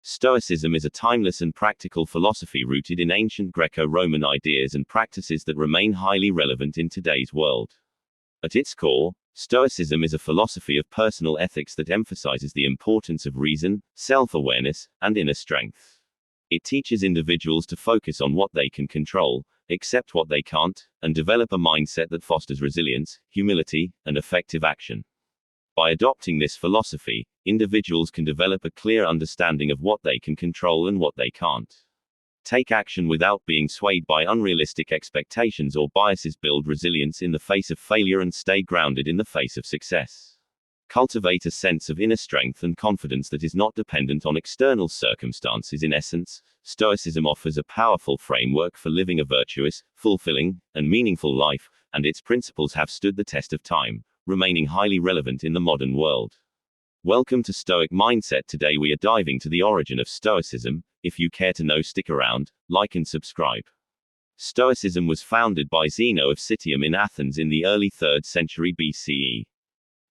Stoicism is a timeless and practical philosophy rooted in ancient Greco-Roman ideas and practices that remain highly relevant in today's world. At its core, Stoicism is a philosophy of personal ethics that emphasizes the importance of reason, self-awareness, and inner strength. It teaches individuals to focus on what they can control, accept what they can't, and develop a mindset that fosters resilience, humility, and effective action. By adopting this philosophy, individuals can develop a clear understanding of what they can control and what they can't. Take action without being swayed by unrealistic expectations or biases, build resilience in the face of failure, and stay grounded in the face of success. Cultivate a sense of inner strength and confidence that is not dependent on external circumstances. In essence, Stoicism offers a powerful framework for living a virtuous, fulfilling, and meaningful life, and its principles have stood the test of time, remaining highly relevant in the modern world. Welcome to Stoic Mindset. Today we are diving to the origin of Stoicism. If you care to know, stick around, like and subscribe. Stoicism was founded by Zeno of Citium in Athens in the early 3rd century BCE.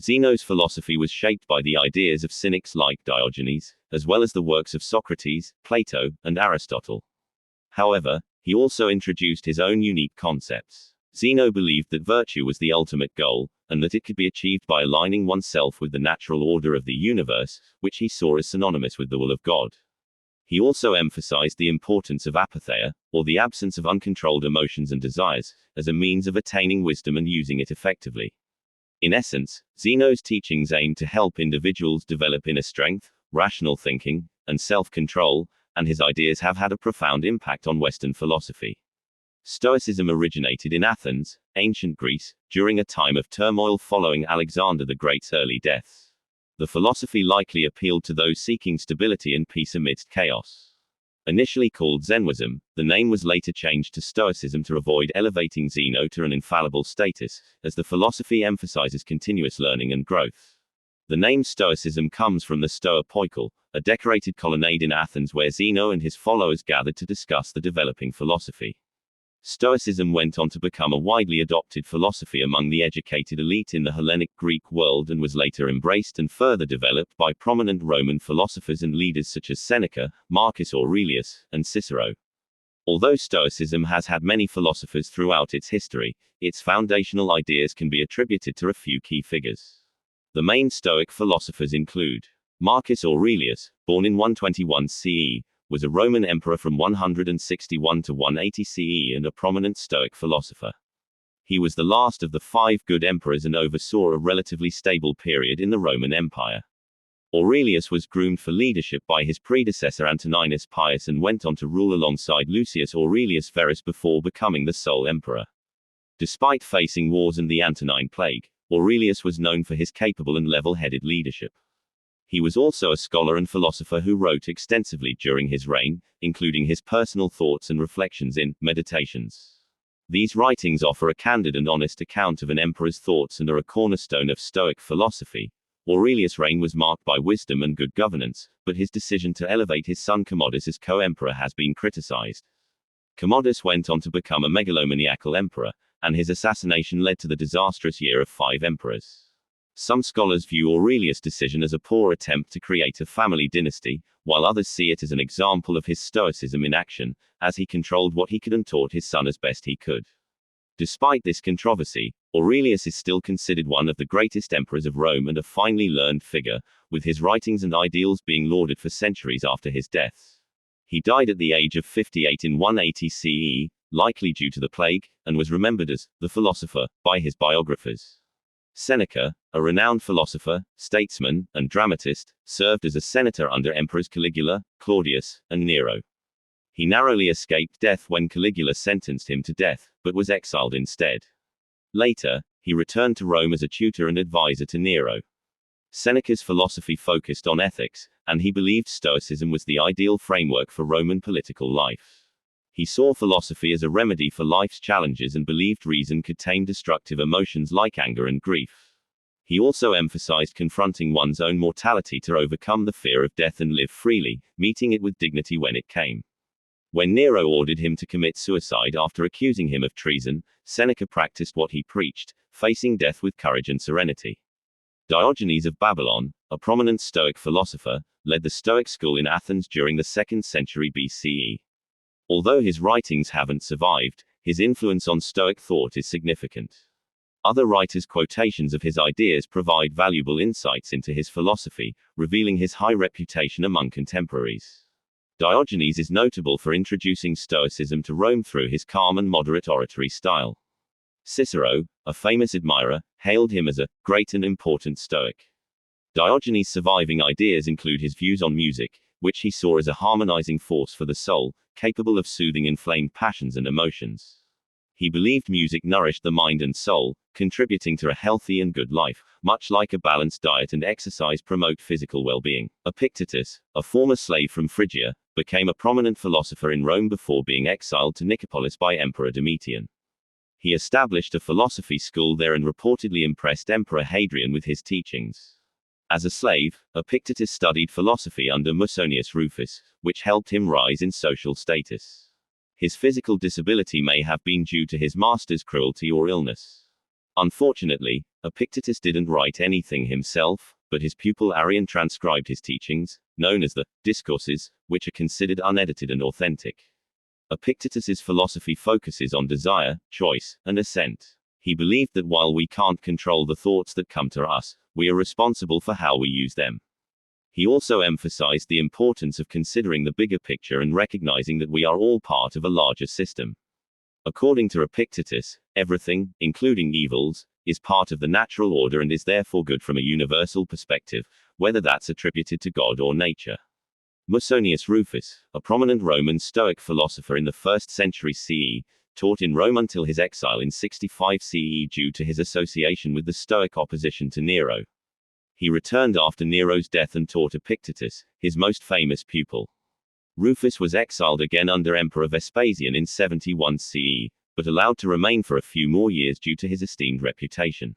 Zeno's philosophy was shaped by the ideas of cynics like Diogenes, as well as the works of Socrates, Plato, and Aristotle. However, he also introduced his own unique concepts. Zeno believed that virtue was the ultimate goal, and that it could be achieved by aligning oneself with the natural order of the universe, which he saw as synonymous with the will of God. He also emphasized the importance of apatheia, or the absence of uncontrolled emotions and desires, as a means of attaining wisdom and using it effectively. In essence, Zeno's teachings aim to help individuals develop inner strength, rational thinking, and self-control, and his ideas have had a profound impact on Western philosophy. Stoicism originated in Athens, ancient Greece, during a time of turmoil following Alexander the Great's early death. The philosophy likely appealed to those seeking stability and peace amidst chaos. Initially called Zenwism, the name was later changed to Stoicism to avoid elevating Zeno to an infallible status, as the philosophy emphasizes continuous learning and growth. The name Stoicism comes from the Stoa Poikile, a decorated colonnade in Athens where Zeno and his followers gathered to discuss the developing philosophy. Stoicism went on to become a widely adopted philosophy among the educated elite in the Hellenic Greek world and was later embraced and further developed by prominent Roman philosophers and leaders such as Seneca, Marcus Aurelius, and Cicero. Although Stoicism has had many philosophers throughout its history, its foundational ideas can be attributed to a few key figures. The main Stoic philosophers include Marcus Aurelius, born in 121 CE, was a Roman emperor from 161 to 180 CE and a prominent Stoic philosopher. He was the last of the 5 good emperors and oversaw a relatively stable period in the Roman Empire. Aurelius was groomed for leadership by his predecessor Antoninus Pius and went on to rule alongside Lucius Aurelius Verus before becoming the sole emperor. Despite facing wars and the Antonine Plague, Aurelius was known for his capable and level-headed leadership. He was also a scholar and philosopher who wrote extensively during his reign, including his personal thoughts and reflections in Meditations. These writings offer a candid and honest account of an emperor's thoughts and are a cornerstone of Stoic philosophy. Aurelius' reign was marked by wisdom and good governance, but his decision to elevate his son Commodus as co-emperor has been criticized. Commodus went on to become a megalomaniacal emperor, and his assassination led to the disastrous year of 5 emperors. Some scholars view Aurelius' decision as a poor attempt to create a family dynasty, while others see it as an example of his stoicism in action, as he controlled what he could and taught his son as best he could. Despite this controversy, Aurelius is still considered one of the greatest emperors of Rome and a finely learned figure, with his writings and ideals being lauded for centuries after his death. He died at the age of 58 in 180 CE, likely due to the plague, and was remembered as the philosopher by his biographers. Seneca, a renowned philosopher, statesman, and dramatist, served as a senator under emperors Caligula, Claudius, and Nero. He narrowly escaped death when Caligula sentenced him to death, but was exiled instead. Later, he returned to Rome as a tutor and advisor to Nero. Seneca's philosophy focused on ethics, and he believed Stoicism was the ideal framework for Roman political life. He saw philosophy as a remedy for life's challenges and believed reason could tame destructive emotions like anger and grief. He also emphasized confronting one's own mortality to overcome the fear of death and live freely, meeting it with dignity when it came. When Nero ordered him to commit suicide after accusing him of treason, Seneca practiced what he preached, facing death with courage and serenity. Diogenes of Babylon, a prominent Stoic philosopher, led the Stoic school in Athens during the 2nd century BCE. Although his writings haven't survived, his influence on Stoic thought is significant. Other writers' quotations of his ideas provide valuable insights into his philosophy, revealing his high reputation among contemporaries. Diogenes is notable for introducing Stoicism to Rome through his calm and moderate oratory style. Cicero, a famous admirer, hailed him as a great and important Stoic. Diogenes' surviving ideas include his views on music, which he saw as a harmonizing force for the soul, capable of soothing inflamed passions and emotions. He believed music nourished the mind and soul, contributing to a healthy and good life, much like a balanced diet and exercise promote physical well-being. Epictetus, a former slave from Phrygia, became a prominent philosopher in Rome before being exiled to Nicopolis by Emperor Domitian. He established a philosophy school there and reportedly impressed Emperor Hadrian with his teachings. As a slave, Epictetus studied philosophy under Musonius Rufus, which helped him rise in social status. His physical disability may have been due to his master's cruelty or illness. Unfortunately, Epictetus didn't write anything himself, but his pupil Arrian transcribed his teachings, known as the Discourses, which are considered unedited and authentic. Epictetus's philosophy focuses on desire, choice, and assent. He believed that while we can't control the thoughts that come to us, we are responsible for how we use them. He also emphasized the importance of considering the bigger picture and recognizing that we are all part of a larger system. According to Epictetus, everything, including evils, is part of the natural order and is therefore good from a universal perspective, whether that's attributed to God or nature. Musonius Rufus, a prominent Roman Stoic philosopher in the 1st century CE, taught in Rome until his exile in 65 CE due to his association with the Stoic opposition to Nero. He returned after Nero's death and taught Epictetus, his most famous pupil. Rufus was exiled again under Emperor Vespasian in 71 CE, but allowed to remain for a few more years due to his esteemed reputation.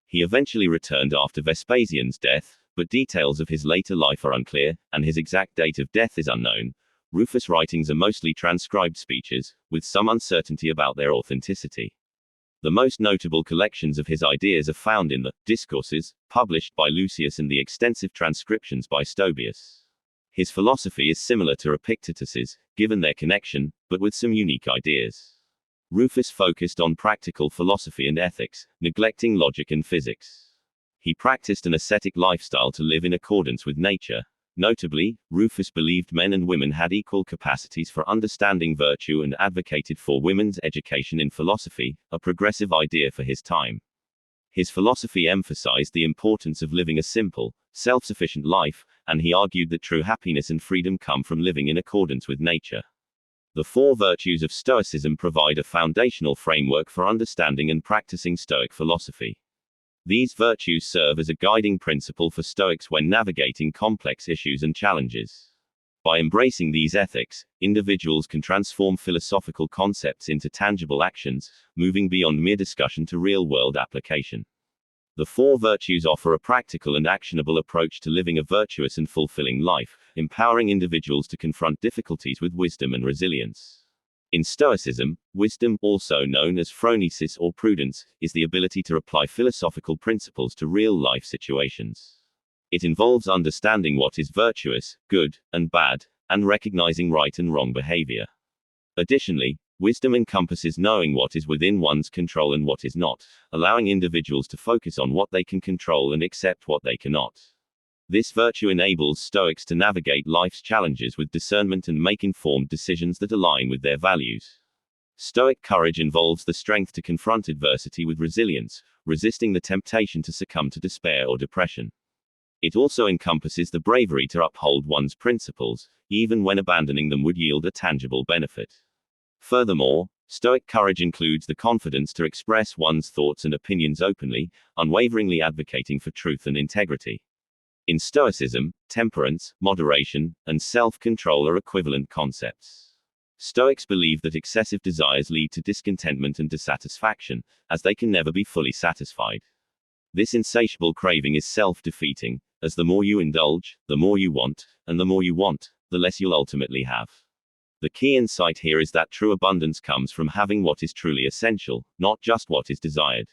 He eventually returned after Vespasian's death, but details of his later life are unclear, and his exact date of death is unknown. Rufus' writings are mostly transcribed speeches, with some uncertainty about their authenticity. The most notable collections of his ideas are found in the Discourses, published by Lucius, and the extensive transcriptions by Stobaeus. His philosophy is similar to Epictetus's, given their connection, but with some unique ideas. Rufus focused on practical philosophy and ethics, neglecting logic and physics. He practiced an ascetic lifestyle to live in accordance with nature. Notably, Rufus believed men and women had equal capacities for understanding virtue and advocated for women's education in philosophy, a progressive idea for his time. His philosophy emphasized the importance of living a simple, self-sufficient life, and he argued that true happiness and freedom come from living in accordance with nature. The 4 virtues of Stoicism provide a foundational framework for understanding and practicing Stoic philosophy. These virtues serve as a guiding principle for Stoics when navigating complex issues and challenges. By embracing these ethics, individuals can transform philosophical concepts into tangible actions, moving beyond mere discussion to real-world application. The 4 virtues offer a practical and actionable approach to living a virtuous and fulfilling life, empowering individuals to confront difficulties with wisdom and resilience. In Stoicism, wisdom, also known as phronesis or prudence, is the ability to apply philosophical principles to real-life situations. It involves understanding what is virtuous, good, and bad, and recognizing right and wrong behavior. Additionally, wisdom encompasses knowing what is within one's control and what is not, allowing individuals to focus on what they can control and accept what they cannot. This virtue enables Stoics to navigate life's challenges with discernment and make informed decisions that align with their values. Stoic courage involves the strength to confront adversity with resilience, resisting the temptation to succumb to despair or depression. It also encompasses the bravery to uphold one's principles, even when abandoning them would yield a tangible benefit. Furthermore, Stoic courage includes the confidence to express one's thoughts and opinions openly, unwaveringly advocating for truth and integrity. In Stoicism, temperance, moderation, and self-control are equivalent concepts. Stoics believe that excessive desires lead to discontentment and dissatisfaction, as they can never be fully satisfied. This insatiable craving is self-defeating, as the more you indulge, the more you want, and the more you want, the less you'll ultimately have. The key insight here is that true abundance comes from having what is truly essential, not just what is desired.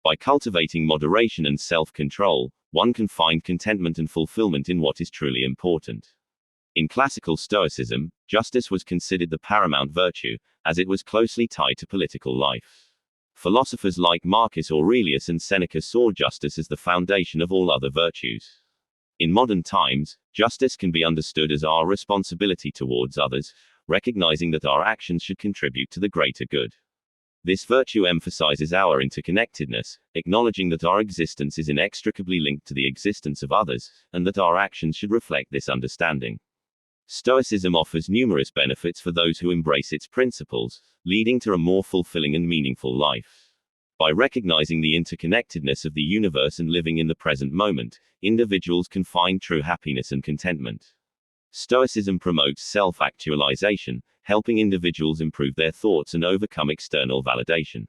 By cultivating moderation and self-control, one can find contentment and fulfillment in what is truly important. In classical Stoicism, justice was considered the paramount virtue, as it was closely tied to political life. Philosophers like Marcus Aurelius and Seneca saw justice as the foundation of all other virtues. In modern times, justice can be understood as our responsibility towards others, recognizing that our actions should contribute to the greater good. This virtue emphasizes our interconnectedness, acknowledging that our existence is inextricably linked to the existence of others, and that our actions should reflect this understanding. Stoicism offers numerous benefits for those who embrace its principles, leading to a more fulfilling and meaningful life. By recognizing the interconnectedness of the universe and living in the present moment, individuals can find true happiness and contentment. Stoicism promotes self-actualization, helping individuals improve their thoughts and overcome external validation.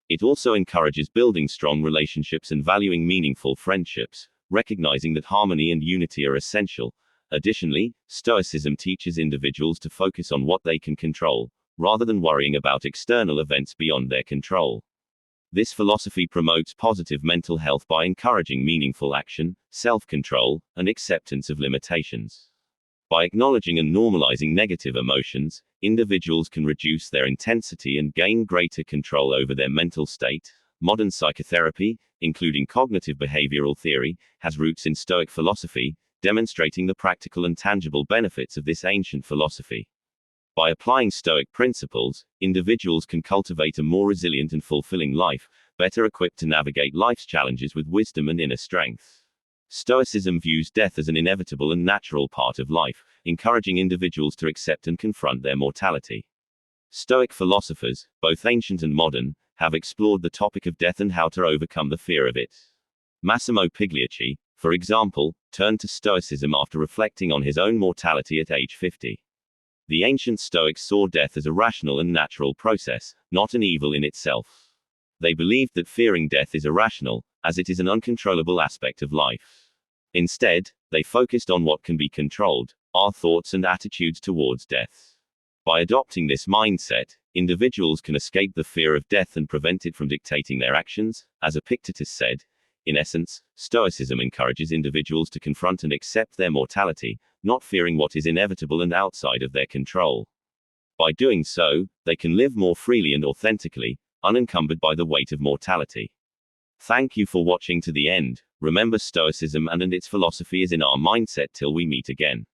It also encourages building strong relationships and valuing meaningful friendships, recognizing that harmony and unity are essential. Additionally, Stoicism teaches individuals to focus on what they can control, rather than worrying about external events beyond their control. This philosophy promotes positive mental health by encouraging meaningful action, self-control, and acceptance of limitations. By acknowledging and normalizing negative emotions, individuals can reduce their intensity and gain greater control over their mental state. Modern psychotherapy, including cognitive behavioral theory, has roots in Stoic philosophy, demonstrating the practical and tangible benefits of this ancient philosophy. By applying Stoic principles, individuals can cultivate a more resilient and fulfilling life, better equipped to navigate life's challenges with wisdom and inner strength. Stoicism views death as an inevitable and natural part of life, encouraging individuals to accept and confront their mortality. Stoic philosophers, both ancient and modern, have explored the topic of death and how to overcome the fear of it. Massimo Pigliacci, for example, turned to Stoicism after reflecting on his own mortality at age 50. The ancient Stoics saw death as a rational and natural process, not an evil in itself. They believed that fearing death is irrational, as it is an uncontrollable aspect of life. Instead, they focused on what can be controlled, our thoughts and attitudes towards death. By adopting this mindset, individuals can escape the fear of death and prevent it from dictating their actions. As Epictetus said, in essence, Stoicism encourages individuals to confront and accept their mortality, not fearing what is inevitable and outside of their control. By doing so, they can live more freely and authentically, unencumbered by the weight of mortality. Thank you for watching to the end. Remember, Stoicism and its philosophy is in our mindset till we meet again.